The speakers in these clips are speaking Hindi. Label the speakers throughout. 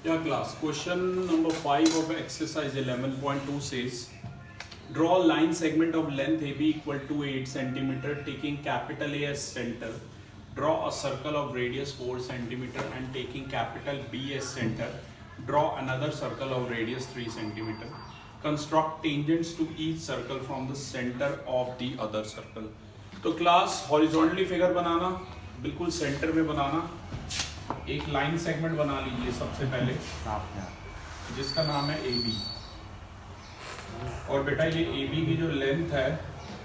Speaker 1: Yeah, class. Question number 5 of exercise 11.2 says, draw a line segment of length AB equal to 8 centimeter taking capital A as center. Draw a circle of radius 4 centimeter and taking capital B as center. Draw another circle of radius 3 centimeter. Construct tangents to each circle from the center of the other circle. तो क्लास हॉरिजॉन्टली फिगर बनाना, बिल्कुल सेंटर में बनाना। एक लाइन सेगमेंट बना लीजिए सबसे पहले, जिसका नाम है AB। और बेटा ये AB की जो लेंथ है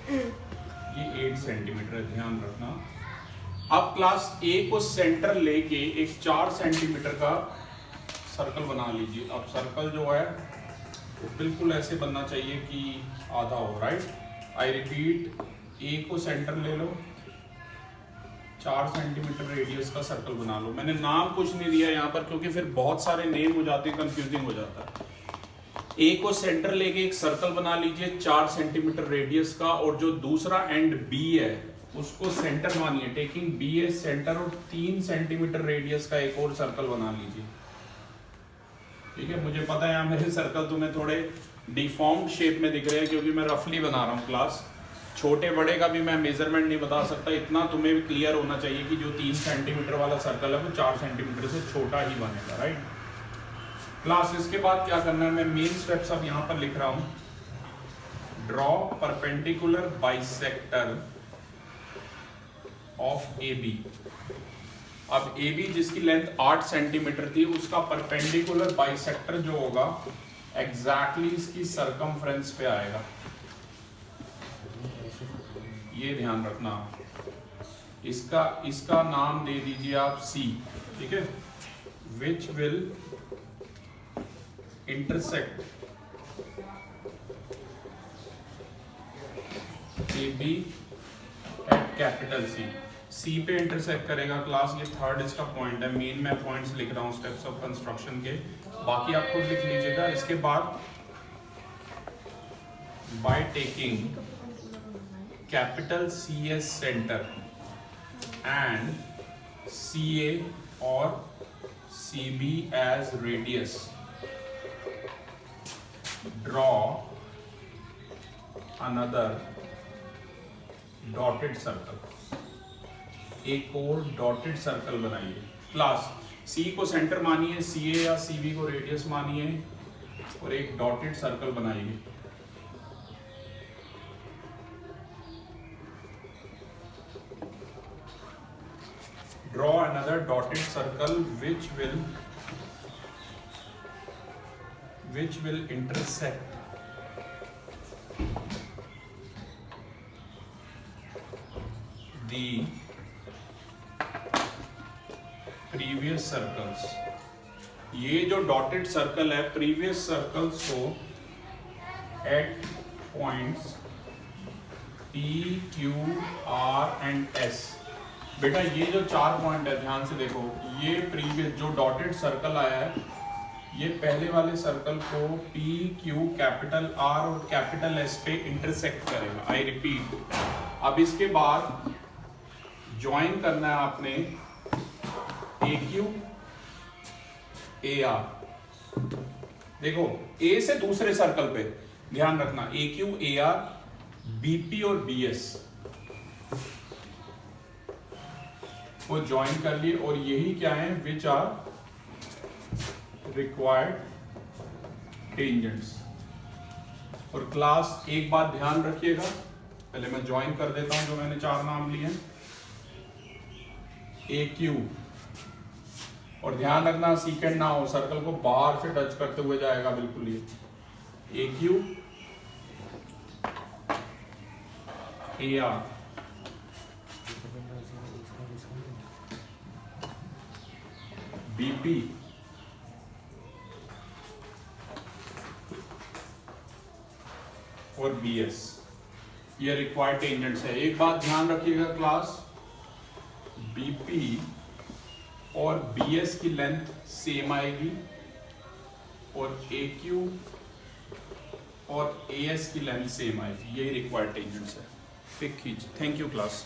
Speaker 1: ये 8 सेंटीमीटर है, ध्यान रखना। अब क्लास A को सेंटर लेके एक 4 सेंटीमीटर का सर्कल बना लीजिए। अब सर्कल जो है वो बिल्कुल ऐसे बनना चाहिए कि आधा हो, राइट। आई रिपीट, A को सेंटर ले लो, 4 सेंटीमीटर रेडियस का सर्कल बना लो। मैंने नाम कुछ नहीं दिया यहाँ पर क्योंकि फिर बहुत सारे नेम हो जाते हैं, कंफ्यूजिंग हो जाता है। A को सेंटर लेके एक सर्कल बना लीजिए 4 सेंटीमीटर रेडियस का, और जो दूसरा एंड B है उसको सेंटर मानिए, टेकिंग B एज सेंटर, और 3 सेंटीमीटर रेडियस का एक और सर्कल बना लीजिए। ठीक है, मुझे पता है यहाँ मेरे सर्कल तुम्हें थोड़े डिफॉर्म्ड शेप में दिख रहे हैं क्योंकि मैं रफली बना रहा हूँ क्लास। छोटे बड़े का भी मैं मेजरमेंट नहीं बता सकता, इतना तुम्हें भी क्लियर होना चाहिए कि जो 3 सेंटीमीटर वाला सर्कल है वो 4 सेंटीमीटर से छोटा ही बनेगा, राइट। क्लास इसके बाद क्या करना है, मैं मेन स्टेप्स अब यहाँ पर लिख रहा हूँ। Draw perpendicular bisector of AB। अब AB जिसकी लेंथ 8 सेंटीमीटर थी, उसका परपेंडिकुलर बाइसेक्टर जो होगा एग्जैक्टली इसकी सरकमफ्रेंस पे आएगा। ये ध्यान रखना। इसका नाम दे दीजिए आप C, ठीक है। Which will intersect AB at capital C पे इंटरसेक्ट करेगा क्लास। ये थर्ड इसका पॉइंट है। मेन मैं पॉइंट्स लिख रहा हूँ स्टेप्स ऑफ कंस्ट्रक्शन के, बाकी आप खुद लिख लीजिएगा। इसके बाद by taking capital C as center and CA or CB as radius, draw another dotted circle। एक और डॉटेड सर्कल बनाइए। क्लास C को सेंटर मानिए, CA या CB को रेडियस मानिए, और एक डॉटेड सर्कल बनाइए। Draw another dotted circle which will intersect the previous circles। ये जो डॉटेड सर्कल है प्रीवियस सर्कल्स को at points P, Q, R and S। बेटा ये जो 4 पॉइंट है ध्यान से देखो, ये प्रीवियस जो डॉटेड सर्कल आया है ये पहले वाले सर्कल को P, Q, कैपिटल R और कैपिटल S पे इंटरसेक्ट करेगा। आई रिपीट, अब इसके बाद ज्वाइन करना है आपने AQ AR। देखो A से दूसरे सर्कल पे ध्यान रखना, AQ AR BP और BS को ज्वाइन कर लिए, और यही क्या है, विच आर रिक्वायर्ड टेंजेंट्स। और क्लास एक बात ध्यान रखिएगा, पहले मैं ज्वाइन कर देता हूं जो मैंने 4 नाम लिए हैं। AQ, और ध्यान रखना सीकेंड ना हो, सर्कल को बाहर से टच करते हुए जाएगा बिल्कुल। ये AQ AR BP और BS, ये रिक्वायर्ड टेंजेंट्स है। एक बात ध्यान रखिएगा क्लास, BP और BS की लेंथ सेम आएगी, और AQ और AS की लेंथ सेम आएगी। यही रिक्वायर्ड टेंजेंट्स है। पिक खींच। Thank you class.